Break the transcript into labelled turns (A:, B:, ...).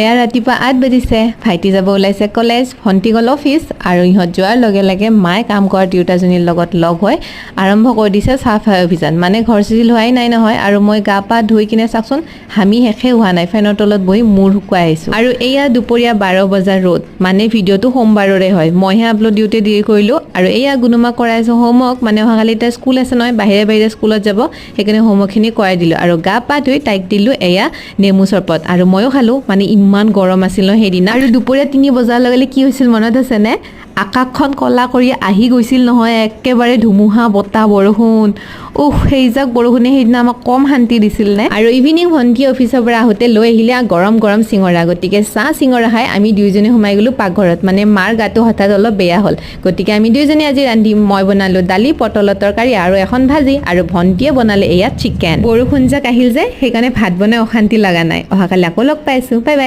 A: এয়া ৰাতিপুৱা 8 বাজিছে ভাইটি যাব ওলাইছে কলেজ ভণ্টি গ'ল অফিচ আৰু ইহঁত যোৱাৰ লগে লগে মায়ে কাম কৰা তিৰোতাজনীৰ লগত লগ হৈ আৰম্ভ কৰি দিছে চাফাই অভিযান মানে ঘৰ চিজিল হোৱাই নাই নহয় আৰু মই গা পা ধুই কিনে চাকচোন হামি শেষে হোৱা নাই ফেনৰ তলত বহি মূৰ শুকুৱাই আহিছোঁ আৰু এয়া দুপৰীয়া 12 বজাৰ ৰ'দ মানে ভিডিঅ'টো সোমবাৰৰে হয় মইহে আপলোড দিওঁতে দেৰি কৰিলোঁ আৰু এয়া গুণমা কৰাইছোঁ হোমৱৰ্ক মানে অহাকালি তাই স্কুল আছে নহয় বাহিৰে স্কুলত যাব সেইকাৰণে হোমৱৰ্কখিনি কৰাই দিলোঁ আৰু গা পা ধুই তাইক দিলোঁ এয়া নেমু চৰবত আৰু ময়ো খালোঁ মানে ইমান গৰম আছিল সেইদিনা আৰু দুপৰীয়া 3 বজাৰ লগে কি হৈছিল মনত আছেনে আকাশখন কলা কৰি আহি গৈছিল নহয় একেবাৰে ধুমুহা বতাহ বৰষুণ সেইজাক বৰষুণে সেইদিনা আমাক কম শান্তি দিছিল নে আৰু ইভিনিং ভণ্টি অফিচৰ পৰা আহোঁতে লৈ আহিলে গৰম গৰম চিঙৰা গতিকে চাহ চিঙৰা খাই আমি দুয়োজনে সোমাই গ'লোঁ পাকঘৰত মানে মাৰ গাটো হঠাৎ অলপ বেয়া হ'ল গতিকে আমি দুয়োজনে আজি ৰান্ধিম মই বনালোঁ দালি পটলৰ তৰকাৰী আৰু এখন ভাজি আৰু ভণ্টিয়ে বনালে এয়া চিকেন বৰষুণ জাক আহিল যে সেইকাৰণে ভাত বনাই অশান্তি লগা নাই অহাকালি আকৌ লগ পাইছোঁ বাই বাই